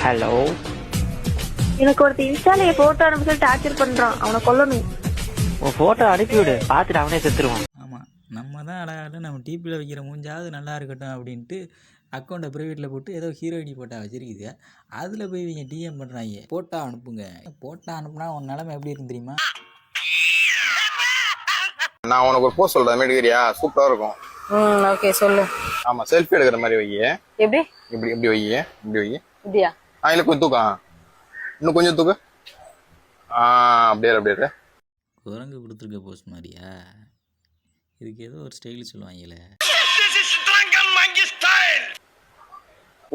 Hello, எனக்கு ஒருத்த இன்ஸ்டால என் போட்டோ அனுப்பி டார்ச்சர் பண்றான். அவனை கொல்லணும். உன் போட்டோ அனுப்பிவிடு, பார்த்துட்டு அவனே செத்துருவான். ஆமாம், நம்ம தான் அழகாட்டும் நம்ம டிபியில் வைக்கிற மூஞ்சாவது நல்லா இருக்கட்டும் அப்படின்ட்டு அக்கௌண்ட்டை ப்ரைவேட்டில் போட்டு ஏதோ ஹீரோயினி போட்டா வச்சிருக்குது. அதில் போய் இவங்க டிஎம் பண்ணுறாங்க, போட்டோ அனுப்புங்க. போட்டோ அனுப்புனா உன் நிலைமை எப்படி இருக்கு தெரியுமா? நான் உனக்கு ஒரு போஸ்ட் சொல்றேன், எடுக்கிறியா? சூப்பரா இருக்கும். ஓகே சொல்லு. ஆமா, செல்ஃபி எடுக்கிற மாதிரி வை. எப்படி? இப்படி இப்படி வை, இப்படி வை. இப்படியா? இல்ல கொஞ்சம் தூக்கா, இன்னும் கொஞ்சம் தூக்கு. அப்படியே அப்படியே. குரங்கு கொடுத்துருக்க போஸ்ட் மாதிரியா? இதுக்கு ஏதோ ஒரு ஸ்டைல் சொல்லுவாங்கல்ல.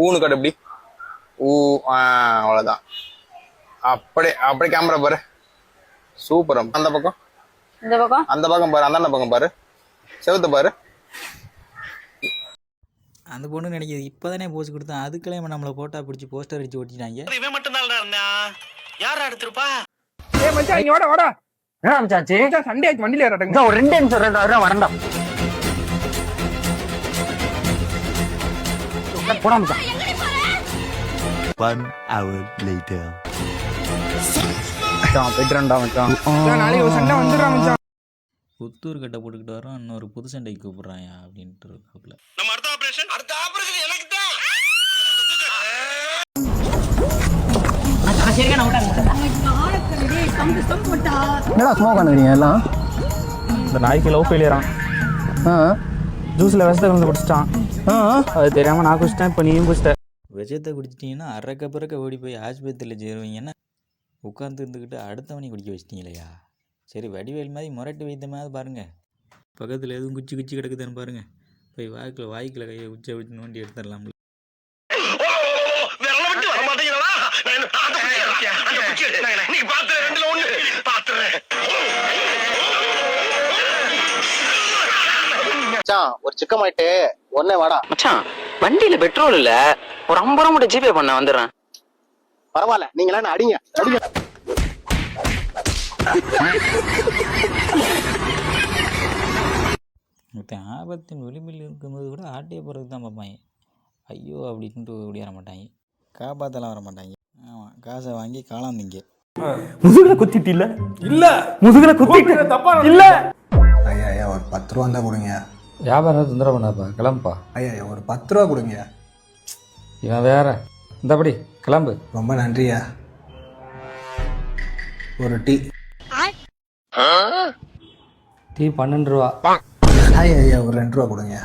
ஊனு கடை எப்படி? அவ்வளவுதான். அப்படியே அப்படியே கேமரா பாரு. சூப்பர். அந்த பக்கம், இந்த பக்கம், அந்த பக்கம் பாரு, அந்த பக்கம் பாரு, செவத்த பாரு. அந்த பொண்ணு நினைக்கிது இப்போதானே போஸ்ட் கொடுத்தேன், அதுக்கெல்லாம் நம்மளை போட்டா பிடிச்சி போஸ்டர் அடிச்சு ஓட்டிட்டாங்க. இவன் மட்டும் தான் யாரா எடுத்துருப்பா? ஏய் மச்சான், இங்க வாடா வாடா. என்ன அமிச்சாச்சு? மச்சான் சண்டே ஆச்சு, வண்டியில ஏறடங்க. ஒரு 2 நிமிஷம் வரண்டா. போடா மச்சான். 1 hour later. போயிட்டுறா மச்சான். நாளைக்கு ஒரு சண்டை வந்துடுறா மச்சான். புத்தூர் கட்டை போட்டுக்கிட்டு வரோம், இன்னொரு புது சண்டைக்கு கூப்பிட்றாங்க அப்படின்ட்டு இருக்காப்புல. நம்ம அடுத்த ஆபரேஷன் எனக்கு தான். என்னடா ஸ்மோக் பண்ணுறீங்க எல்லாம்? இந்த நாய்க்கு லவ் ஃபெயிலியரான். ஜூஸ்ல விஷத்தை கலந்து குடிச்சிட்டான். அது தெரியாம நான் குடிச்சிட்டேன், இப்போ நீயும் குடிச்சிட்ட. விஷத்தை குடிச்சிட்டிங்கன்னா அறக்க பிறக்க ஓடி போய் ஆஸ்பத்திரியில் சேருவீங்கன்னா உட்காந்து இருந்துக்கிட்டு அடுத்தவனி குடிக்க வச்சிட்டீங்களையா? சரி, வடிவேல் மாதிரி முரட்டு வைத்தியமாவது பாருங்கள். பக்கத்தில் எதுவும் குச்சி குச்சி கிடக்குதுன்னு பாருங்கள், போய் வாய்க்கில் கையை குச்சை வச்சு நோண்டி எடுத்துடலாம்ல. ஒரு சிக்கமாயிட்டு ஒன்னே வாடா மச்சான். வண்டியில பெட்ரோல் இல்ல, ஒரு 50 ரூபா மட்டும் ஜிபே பண்ண வந்துடுறேன். பரவாயில்ல, நீங்களா அடிங்க அடிங்க. மொத்தம் ஆபத்தின் விளிம்பில் இருக்கும்போது கூட ஆட்டையை போகிறதுக்கு தான் பார்ப்பாங்க. ஐயோ அப்படின்ட்டு ஓடியார மாட்டாங்க, காப்பாற்றலாம் வர மாட்டாங்க. ஆமாம், காசை வாங்கி காளாந்தீங்க. முதுகுல குத்திட்டு இல்ல? இல்ல, முதுகுல குத்திட்டு தப்பா இல்ல. ஐயா ஐயா ஒரு 10 ரூபா இருந்தா கொடுங்க. வியாபாரம் தொந்தரவு பண்ணாப்பா, கிளம்புப்பா. ஐயா ஐயா ஒரு 10 ரூபா கொடுங்க. இவன் வேற, இந்தபடி கிளம்பு. ரொம்ப நன்றியா. ஒரு டீ. டீ 12 ரூபா. ஐயா ஐயா ஒரு 2 ரூபா கொடுங்க.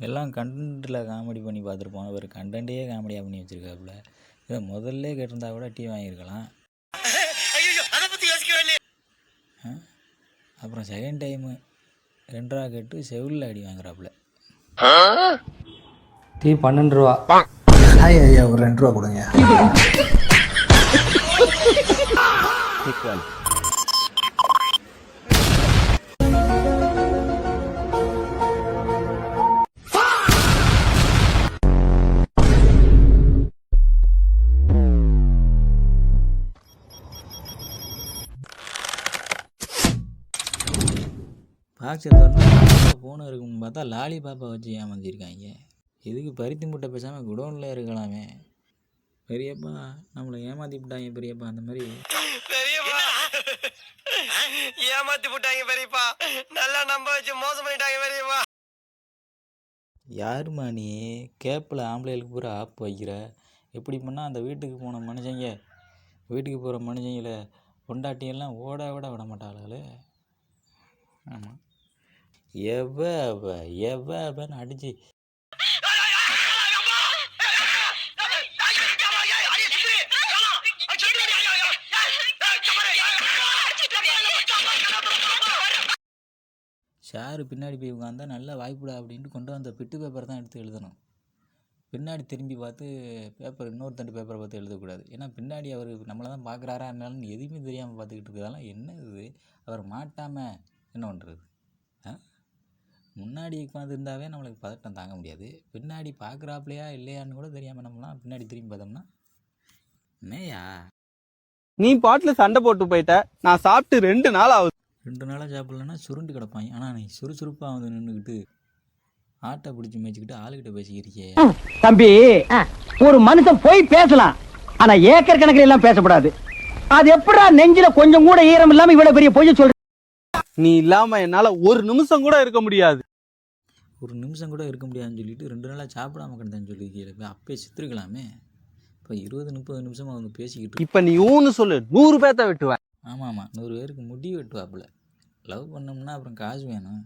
எல்லாம் கண்டென்ட்டில் காமெடி பண்ணி பார்த்துருப்போம், அவர் கண்டென்ட்டே காமெடியாக பண்ணி வச்சுருக்காப்புல. இதை முதல்ல கேட்டிருந்தா கூட டீ வாங்கியிருக்கலாம். அப்புறம் செகண்ட் டைமு 2 ரூபா கேட்டு செவிலில் அடி வாங்குறாப்புல. டீ 12 ரூபா. ஐயா ஐயா ஒரு 2 ரூபா கொடுங்க. பாக்ஸை திறந்து ஃபோனு இருக்குன்னு பார்த்தா லாலி பாப்பா வச்சு ஏமாந்திருக்காங்க. இதுக்கு பருத்தி முட்டை பேசாமல் குடோனில் இருக்கலாமே. பெரியப்பா நம்மளை ஏமாற்றி விட்டாங்க பெரியப்பா. அந்த மாதிரி ஏமாத்தி போட்டாங்க பெரியப்பா, நல்லா நம்ப வச்சு மோசம் பண்ணிட்டாங்க பெரியப்பா. யாருமா நீ கேப்பில் ஆம்பளைகளுக்கு பூரா ஆப் வைக்கிற? எப்படி பண்ணால் அந்த வீட்டுக்கு போன மனுஷங்க, வீட்டுக்கு போகிற மனுஷங்களை பொண்டாட்டியெல்லாம் ஓட விட மாட்டாளே. ஆமாம், எவ்வன்னு அடிச்சு ஷாரு பின்னாடி போய் உட்காந்தா நல்ல வாய்ப்புடா அப்படின்ட்டு கொண்டு வந்த பிட்டு பேப்பர் தான் எடுத்து எழுதணும். பின்னாடி திரும்பி பார்த்து பேப்பர், இன்னொருத்தண்டு பேப்பரை பார்த்து எழுதக்கூடாது. ஏன்னா பின்னாடி அவர் நம்மளை தான் பார்க்குறாரா இருந்தாலும் எதுவுமே தெரியாமல் பார்த்துக்கிட்டு இருக்கிறதெல்லாம் என்ன இது? அவர் மாட்டாமல் என்ன பண்ணுறது? முன்னாடி உட்காந்துருந்தாவே நம்மளுக்கு பதட்டம் தாங்க முடியாது. பின்னாடி பார்க்குறாப்லையா இல்லையான்னு கூட தெரியாமல் நம்மளாம் பின்னாடி திரும்பி பார்த்தோம்னா என்னையா? நீ பாட்டுல சண்டை போட்டு போயிட்ட, நான் சாப்பிட்டு 2 நாள் ஆகுது. 2 நாளாக சாப்பிட்லன்னா சுருண்டு கிடப்பாங்க. ஆனால் நீ சுறுசுறுப்பாக வந்து நின்றுக்கிட்டு ஆட்டை பிடிச்சி மேய்ச்சிக்கிட்டு ஆளுகிட்ட பேசிக்கிறீங்க. தம்பி, ஒரு மனுஷன் போய் பேசலாம், ஆனா ஏக்கர் கணக்கில் எல்லாம் பேசக்கூடாது. அது எப்படா நெஞ்சில கொஞ்சம் கூட ஈரம் இல்லாம இவ்வளவு பெரிய பொய்ய சொல்ற? நீ இல்லாம என்னால ஒரு நிமிஷம் கூட இருக்க முடியாது. ஒரு நிமிஷம் கூட இருக்க முடியாதுன்னு சொல்லிட்டு 2 நாளாக சாப்பிடாம கிடந்தேன்னு சொல்லியிருக்கீங்க. அப்பயே சித்திருக்கலாமே. இப்போ 20-30 நிமிஷமாக அவங்க பேசிக்கிட்டு. இப்ப நீ ஊன்னு சொல்லு, 100 பேர்த்த வெட்டுவேன். ஆமாம் 100 பேருக்கு முடி வெட்டுவாப்புல. லவ் பண்ணோம்னா அப்புறம் காசு வேணும்.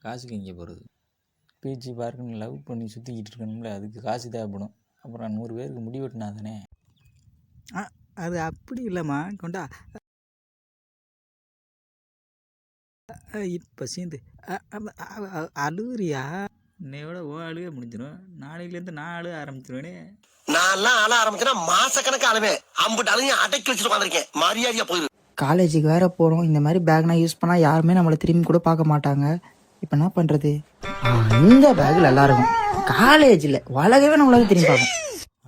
காசுக்கு எங்கே போகிறது? பீச்சு பார்க்குன்னு லவ் பண்ணி சுற்றிக்கிட்டு இருக்கணும்ல, அதுக்கு காசு தேவைப்படும். அப்புறம் 100 பேருக்கு முடி வெட்டினா தானே. அது அப்படி இல்லைம்மா, கொண்டா. இப்போ சேர்ந்து அழுகுறியா? இன்னையோட அழுக முடிஞ்சிடும். நாளையிலேருந்து நான் அழுக ஆரம்பிச்சிருவேனே. நான்லாம் அழ ஆரம்பிச்சேன்னா மாசக்கணக்கு அழுவேன். அம்புட்டு அழுகையும் அடக்கி வச்சுட்டு உட்காந்துருக்கேன். மரியாதையா போயிரு. காலேஜுக்கு வேற போறோம். இந்த மாதிரி பேக்னா யூஸ் பண்ணா யாருமே நம்மளை திரும்பி கூட பார்க்க மாட்டாங்க. இப்ப என்ன பண்றது? இந்த பேக் நல்லா இருக்கும். காலேஜ்ல உலகவே நம்மளால திரும்பி பார்க்கும்.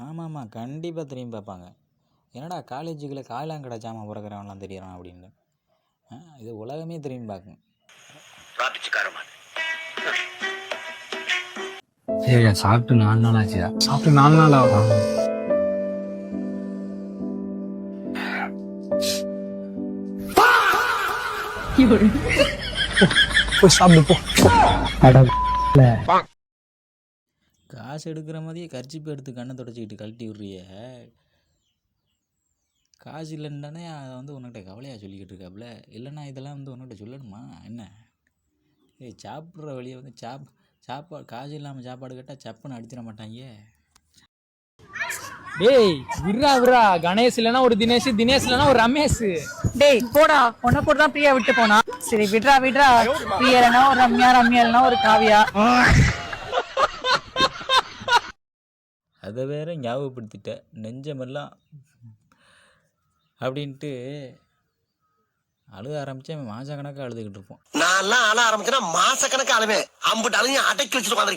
ஆமாம் கண்டிப்பாக திரும்பி பார்ப்பாங்க. என்னடா காலேஜுக்குள்ள காயலாங்கடை ஜாமான் பிறக்கிறவன்லாம் தெரியறான் அப்படின்னு. இது உலகமே திரும்பி பார்க்கும். சரியா, சாப்பிட்டு 4 நாள் ஆச்சுதா. சாப்பிட்டு 4 நாள் ஆகும். போய் சாப்பிடு போ. காசு எடுக்கிற மாதிரியே கர்ச்சிப்பு எடுத்து கண்ணை தொடச்சிக்கிட்டு கழட்டி விட்றிய. காசு இல்லைன்னு அதை உன்கிட்ட கவலையாக சொல்லிக்கிட்டு இருக்காப்புல. இல்லைன்னா இதெல்லாம் உன்கிட்ட சொல்லணுமா என்ன? சாப்பிட்ற வழியை சாப்பாடு காசு இல்லாமல் சாப்பாடு கேட்டால் சப்புன்னு அடிச்சிட மாட்டாங்க. டேய் விட்றா, கணேஷ் இல்லைன்னா ஒரு தினேஷ், தினேஷ் இல்லைன்னா ஒரு ரமேஷ். டேய் போடா, உன்னை போட்டு தான் பிரியா விட்டு போனா. சரி விட்றா பிரியா இல்லைன்னா ஒரு ரம்யா இல்லைன்னா ஒரு காவியா. அதை வேற ஞாபகப்படுத்திட்ட நெஞ்சமெல்லாம் அப்படின்ட்டு அழுக ஆரம்பிச்சேன். மாசக்கணக்காக அழுதுகிட்டு இருப்போம். நான்லாம் அழ ஆரம்பிச்சேன்னா மாசக்கணக்கு அழுவேன். அம்புட்டு அழுகையும் அடக்கி வச்சுட்டு உட்காந்துருக்கேன்.